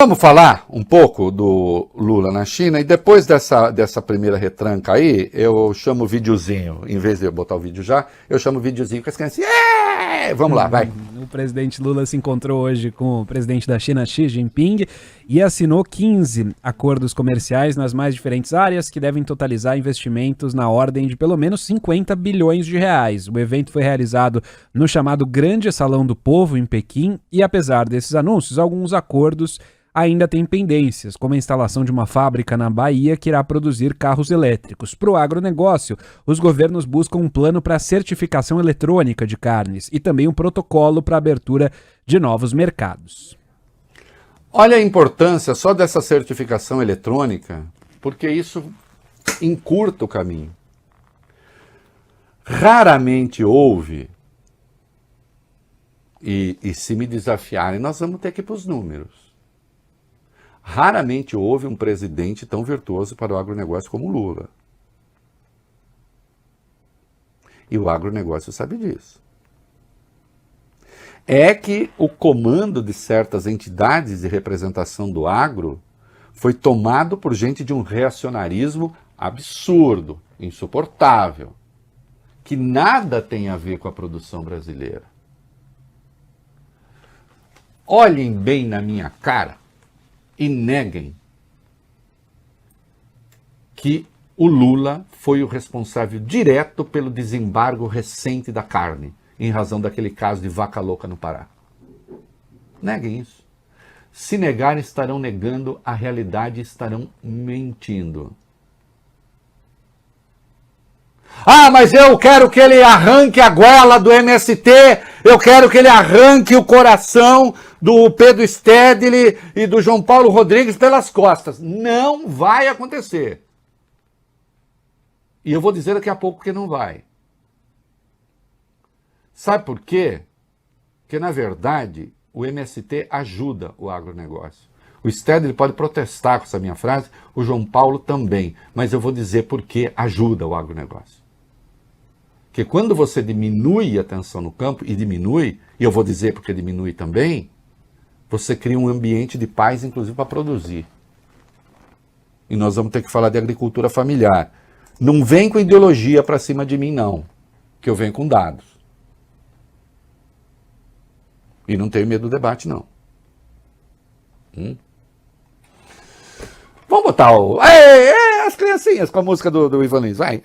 Vamos falar um pouco do Lula na China e depois dessa primeira retranca aí, eu chamo o videozinho, em vez de eu botar o vídeo já, eu chamo o videozinho com as crianças. Vamos lá, vai. O presidente Lula se encontrou hoje com o presidente da China, Xi Jinping, e assinou 15 acordos comerciais nas mais diferentes áreas que devem totalizar investimentos na ordem de pelo menos 50 bilhões de reais. O evento foi realizado no chamado Grande Salão do Povo, em Pequim, e apesar desses anúncios, alguns acordos ainda tem pendências, como a instalação de uma fábrica na Bahia que irá produzir carros elétricos. Para o agronegócio, os governos buscam um plano para a certificação eletrônica de carnes e também um protocolo para a abertura de novos mercados. Olha a importância só dessa certificação eletrônica, porque isso encurta o caminho. Raramente houve, e se me desafiarem, nós vamos ter que ir para os números. Raramente houve um presidente tão virtuoso para o agronegócio como Lula. E o agronegócio sabe disso. É que o comando de certas entidades de representação do agro foi tomado por gente de um reacionarismo absurdo, insuportável, que nada tem a ver com a produção brasileira. Olhem bem na minha cara e neguem que o Lula foi o responsável direto pelo desembargo recente da carne, em razão daquele caso de vaca louca no Pará. Neguem isso. Se negarem, estarão negando a realidade e estarão mentindo. Ah, mas eu quero que ele arranque a goela do MST, eu quero que ele arranque o coração do Pedro Stedley e do João Paulo Rodrigues pelas costas. Não vai acontecer. E eu vou dizer daqui a pouco que não vai. Sabe por quê? Porque, na verdade, o MST ajuda o agronegócio. O Stedley pode protestar com essa minha frase, o João Paulo também, mas eu vou dizer por que ajuda o agronegócio. Porque quando você diminui a tensão no campo, e diminui, e eu vou dizer porque diminui também, você cria um ambiente de paz, inclusive, para produzir. E nós vamos ter que falar de agricultura familiar. Não vem com ideologia para cima de mim, não, que eu venho com dados. E não tenho medo do debate, não. Vamos botar o... as criancinhas com a música do Ivan Lins, vai.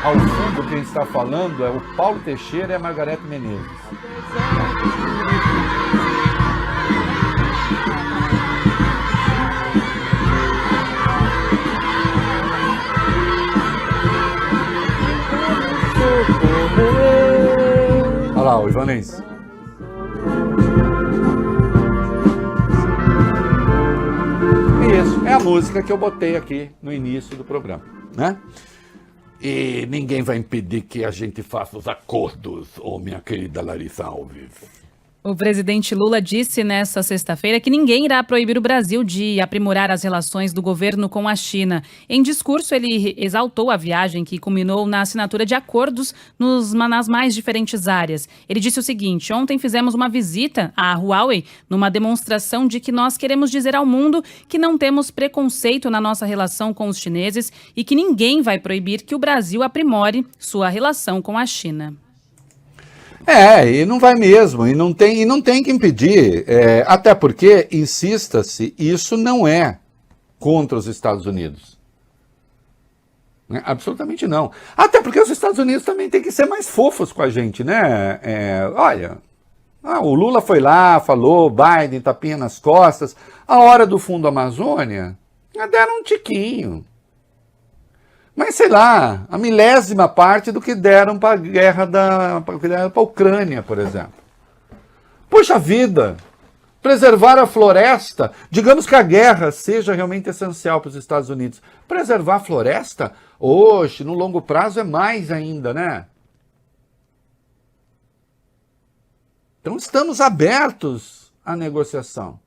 Ao fundo, quem está falando é o Paulo Teixeira e a Margarete Menezes. Olha lá, o Ivan Lins. Isso, é a música que eu botei aqui no início do programa, né? E ninguém vai impedir que a gente faça os acordos, minha querida Larissa Alves. O presidente Lula disse nesta sexta-feira que ninguém irá proibir o Brasil de aprimorar as relações do governo com a China. Em discurso, ele exaltou a viagem que culminou na assinatura de acordos nas mais diferentes áreas. Ele disse o seguinte: ontem fizemos uma visita à Huawei numa demonstração de que nós queremos dizer ao mundo que não temos preconceito na nossa relação com os chineses e que ninguém vai proibir que o Brasil aprimore sua relação com a China. E não vai mesmo, e não tem que impedir, até porque, insista-se, isso não é contra os Estados Unidos. Absolutamente não. Até porque os Estados Unidos também têm que ser mais fofos com a gente, né? Olha, o Lula foi lá, falou, Biden, tapinha nas costas, a hora do Fundo Amazônia, deram um tiquinho. Mas, sei lá, a milésima parte do que deram para a guerra para a Ucrânia, por exemplo. Puxa vida, preservar a floresta, digamos que a guerra seja realmente essencial para os Estados Unidos. Preservar a floresta, hoje, no longo prazo, é mais ainda, né? Então, estamos abertos à negociação.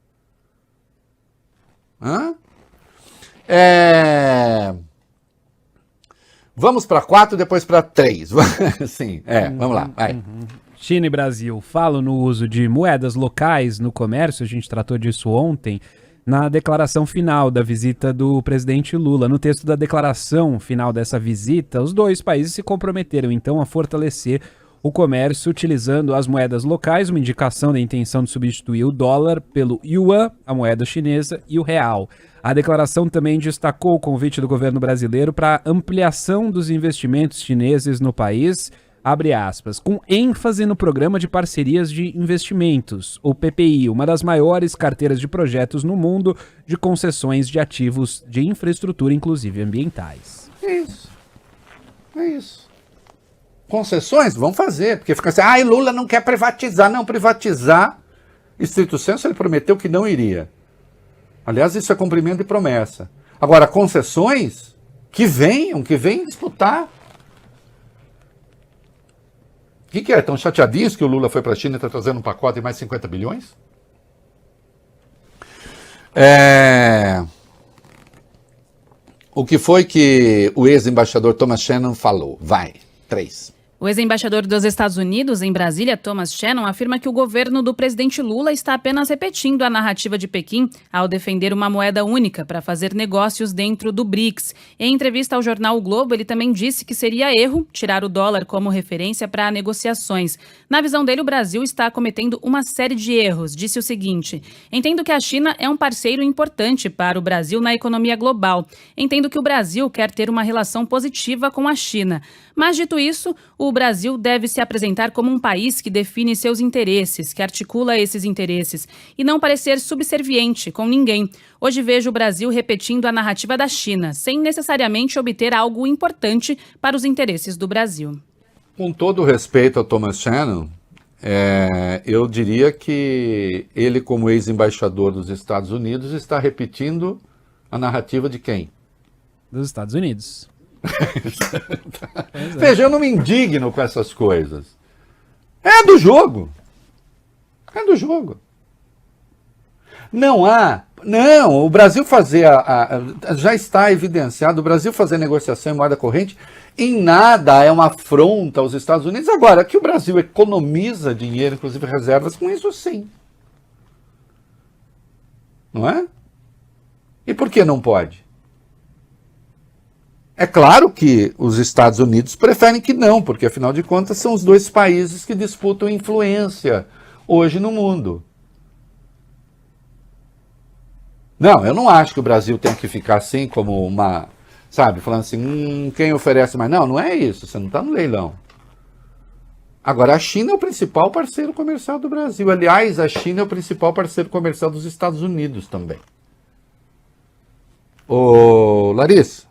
Vamos para 4, depois para 3. Sim, vamos lá, vai. China e Brasil falam no uso de moedas locais no comércio, a gente tratou disso ontem, na declaração final da visita do presidente Lula. No texto da declaração final dessa visita, os dois países se comprometeram, então, a fortalecer o comércio utilizando as moedas locais, uma indicação da intenção de substituir o dólar pelo yuan, a moeda chinesa, e o real. A declaração também destacou o convite do governo brasileiro para ampliação dos investimentos chineses no país, abre aspas, com ênfase no Programa de Parcerias de Investimentos, ou PPI, uma das maiores carteiras de projetos no mundo de concessões de ativos de infraestrutura, inclusive ambientais. É isso. Concessões? Vamos fazer, porque fica assim, Lula não quer privatizar. Não, privatizar, estrito senso, ele prometeu que não iria. Aliás, isso é cumprimento de promessa. Agora, concessões, que venham disputar. O que é? Estão chateadinhos que o Lula foi para a China e está trazendo um pacote de mais 50 bilhões? O que foi que o ex-embaixador Thomas Shannon falou? Vai, 3. O ex-embaixador dos Estados Unidos em Brasília, Thomas Shannon, afirma que o governo do presidente Lula está apenas repetindo a narrativa de Pequim ao defender uma moeda única para fazer negócios dentro do BRICS. Em entrevista ao jornal O Globo, ele também disse que seria erro tirar o dólar como referência para negociações. Na visão dele, o Brasil está cometendo uma série de erros. Disse o seguinte: entendo que a China é um parceiro importante para o Brasil na economia global. Entendo que o Brasil quer ter uma relação positiva com a China. Mas, dito isso, o Brasil deve se apresentar como um país que define seus interesses, que articula esses interesses, e não parecer subserviente com ninguém. Hoje vejo o Brasil repetindo a narrativa da China, sem necessariamente obter algo importante para os interesses do Brasil. Com todo o respeito a Thomas Shannon, eu diria que ele, como ex-embaixador dos Estados Unidos, está repetindo a narrativa de quem? Dos Estados Unidos. Veja, eu não me indigno com essas coisas. É do jogo. Não, o Brasil fazer já está evidenciado, o Brasil fazer negociação em moeda corrente em nada é uma afronta aos Estados Unidos. Agora, que o Brasil economiza dinheiro, inclusive reservas, com isso sim. Não é? E por que não pode? É claro que os Estados Unidos preferem que não, porque afinal de contas são os dois países que disputam influência hoje no mundo. Não, eu não acho que o Brasil tem que ficar assim como uma, sabe, falando assim, quem oferece mais? Não é isso, você não está no leilão. Agora, a China é o principal parceiro comercial do Brasil. Aliás, a China é o principal parceiro comercial dos Estados Unidos também. Ô, Larissa,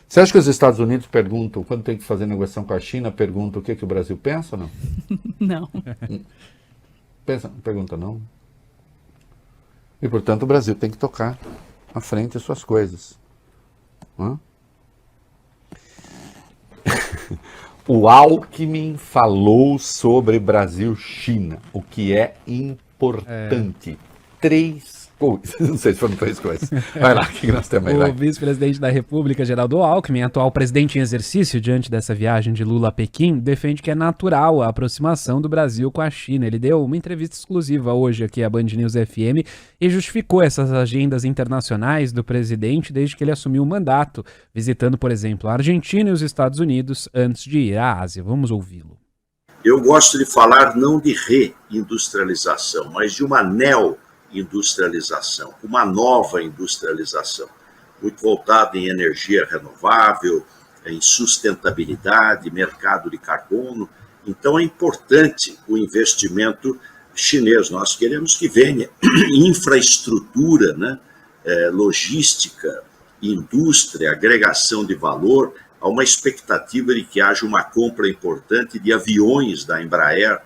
você acha que os Estados Unidos perguntam, quando tem que fazer negociação com a China, perguntam o que o Brasil pensa ou não? Não. Pergunta não. E, portanto, o Brasil tem que tocar à frente as suas coisas. O Alckmin falou sobre Brasil-China, o que é importante. 3 coisas. Não sei se foram 3 coisas. Vai lá, o que nós temos aí? O vice-presidente da República, Geraldo Alckmin, atual presidente em exercício diante dessa viagem de Lula a Pequim, defende que é natural a aproximação do Brasil com a China. Ele deu uma entrevista exclusiva hoje aqui à Band News FM e justificou essas agendas internacionais do presidente desde que ele assumiu o mandato, visitando, por exemplo, a Argentina e os Estados Unidos antes de ir à Ásia. Vamos ouvi-lo. Eu gosto de falar não de reindustrialização, mas de uma neo-industrialização, uma nova industrialização, muito voltada em energia renovável, em sustentabilidade, mercado de carbono. Então é importante o investimento chinês. Nós queremos que venha infraestrutura, né? Logística, indústria, agregação de valor. Há uma expectativa de que haja uma compra importante de aviões da Embraer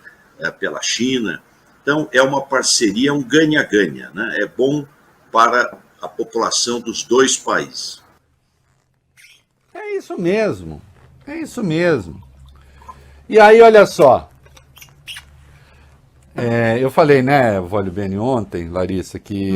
pela China. Então, é uma parceria, um ganha-ganha, né? É bom para a população dos dois países. É isso mesmo. E aí, olha só. Eu falei, né, Vólio Bene, ontem, Larissa, que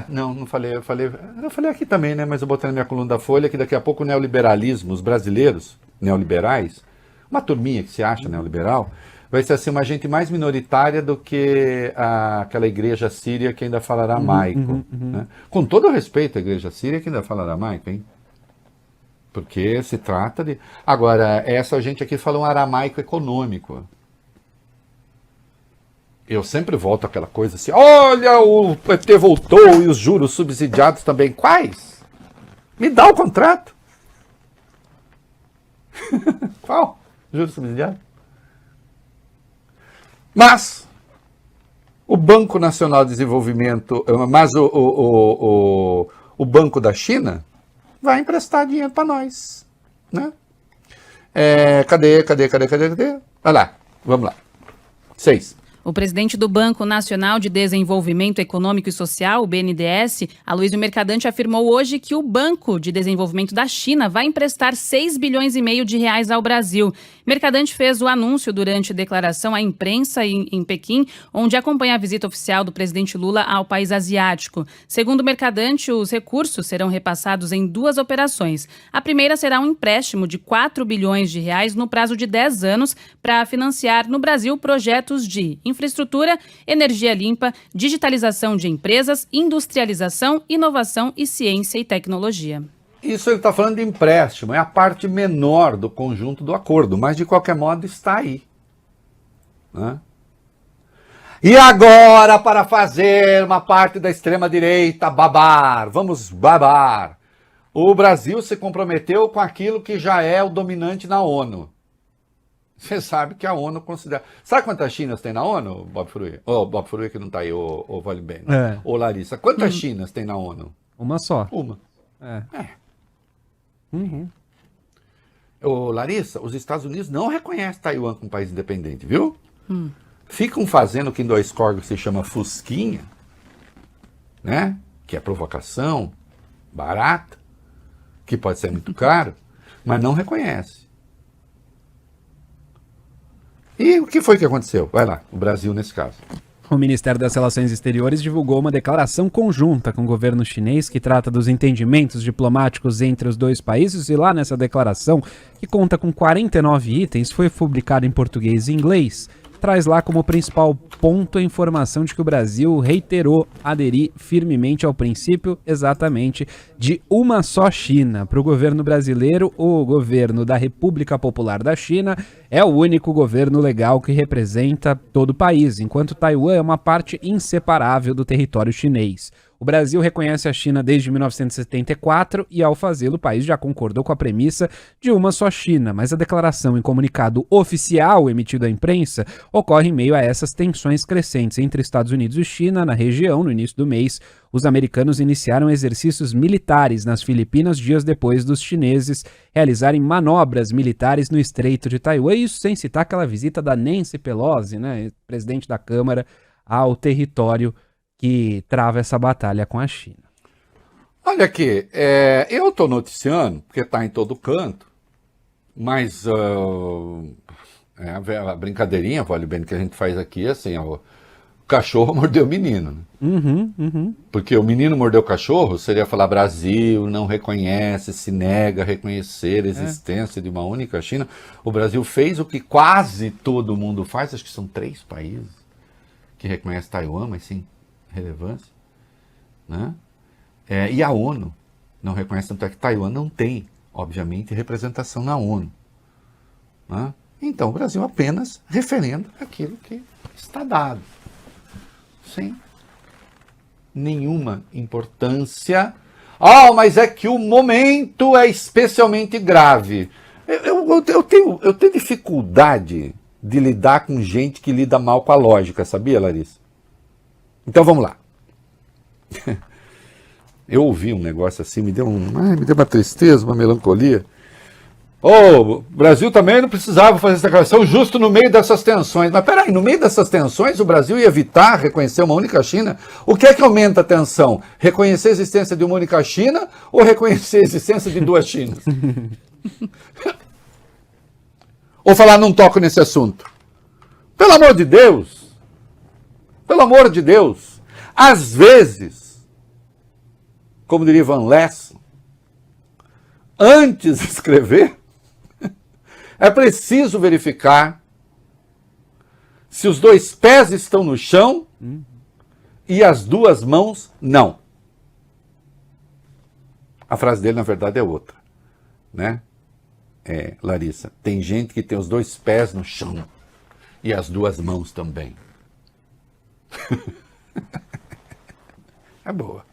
não falei, eu falei aqui também, né, mas eu botei na minha coluna da Folha que daqui a pouco o neoliberalismo, os brasileiros neoliberais, uma turminha que se acha neoliberal, vai ser assim uma gente mais minoritária do que aquela igreja síria que ainda fala aramaico. Né? Com todo o respeito à igreja síria que ainda fala aramaico, hein? Porque se trata de... Agora, essa gente aqui fala um aramaico econômico. Eu sempre volto àquela coisa assim, olha, o PT voltou e os juros subsidiados também. Quais? Me dá o contrato. Qual? Juros subsidiados? Mas o Banco Nacional de Desenvolvimento, mas o Banco da China vai emprestar dinheiro para nós. Né? Cadê? Olha lá, vamos lá. 6. O presidente do Banco Nacional de Desenvolvimento Econômico e Social, o BNDES, Aloysio Mercadante, afirmou hoje que o Banco de Desenvolvimento da China vai emprestar 6 bilhões e meio de reais ao Brasil. Mercadante fez o anúncio durante declaração à imprensa em Pequim, onde acompanha a visita oficial do presidente Lula ao país asiático. Segundo Mercadante, os recursos serão repassados em 2 operações. A primeira será um empréstimo de 4 bilhões de reais no prazo de 10 anos para financiar no Brasil projetos de infraestrutura, energia limpa, digitalização de empresas, industrialização, inovação e ciência e tecnologia. Isso ele está falando de empréstimo, é a parte menor do conjunto do acordo, mas de qualquer modo está aí. Né? E agora, para fazer uma parte da extrema-direita babar, vamos babar. O Brasil se comprometeu com aquilo que já é o dominante na ONU. Você sabe que a ONU considera... Sabe quantas Chinas tem na ONU, Bob Fruia? Bob Fruia que não está aí, o Vale Bem. Ô Larissa, quantas Chinas tem na ONU? Uma só. Uma. Ô Larissa, os Estados Unidos não reconhecem Taiwan como país independente, viu? Ficam fazendo o que em 2 córregos se chama fusquinha, né? Que é provocação, barata, que pode ser muito caro, mas não reconhece. E o que foi que aconteceu? Vai lá, o Brasil nesse caso. O Ministério das Relações Exteriores divulgou uma declaração conjunta com o governo chinês que trata dos entendimentos diplomáticos entre os 2 países, e lá nessa declaração, que conta com 49 itens, foi publicada em português e inglês, traz lá como principal ponto a informação de que o Brasil reiterou aderir firmemente ao princípio exatamente de uma só China. Para o governo brasileiro, o governo da República Popular da China é o único governo legal que representa todo o país, enquanto Taiwan é uma parte inseparável do território chinês. O Brasil reconhece a China desde 1974 e, ao fazê-lo, o país já concordou com a premissa de uma só China, mas a declaração em comunicado oficial emitido à imprensa ocorre em meio a essas tensões crescentes entre Estados Unidos e China na região. No início do mês, os americanos iniciaram exercícios militares nas Filipinas dias depois dos chineses realizarem manobras militares no Estreito de Taiwan, isso sem citar aquela visita da Nancy Pelosi, né, presidente da Câmara, ao território que trava essa batalha com a China. Olha aqui, eu estou noticiando, porque está em todo canto, mas a brincadeirinha, Vale Bem, que a gente faz aqui, assim, o cachorro mordeu o menino. Né? Porque o menino mordeu o cachorro seria falar Brasil não reconhece, se nega a reconhecer a existência de uma única China. O Brasil fez o que quase todo mundo faz, acho que são 3 países que reconhecem Taiwan, mas sim relevância, né? E a ONU não reconhece, tanto é que Taiwan não tem, obviamente, representação na ONU. Né? Então o Brasil apenas referenda aquilo que está dado, sem nenhuma importância. Mas é que o momento é especialmente grave. Eu tenho dificuldade de lidar com gente que lida mal com a lógica, sabia, Larissa? Então vamos lá. Eu ouvi um negócio assim, me deu uma tristeza, uma melancolia. O Brasil também não precisava fazer essa declaração justo no meio dessas tensões. Mas peraí, no meio dessas tensões o Brasil ia evitar reconhecer uma única China? O que é que aumenta a tensão? Reconhecer a existência de uma única China ou reconhecer a existência de 2 Chinas? Ou falar, não toco nesse assunto? Pelo amor de Deus! Pelo amor de Deus. Às vezes, como diria Van Less, antes de escrever, é preciso verificar se os 2 pés estão no chão e as 2 mãos não. A frase dele, na verdade, é outra, né? Larissa, tem gente que tem os 2 pés no chão e as 2 mãos também. É boa.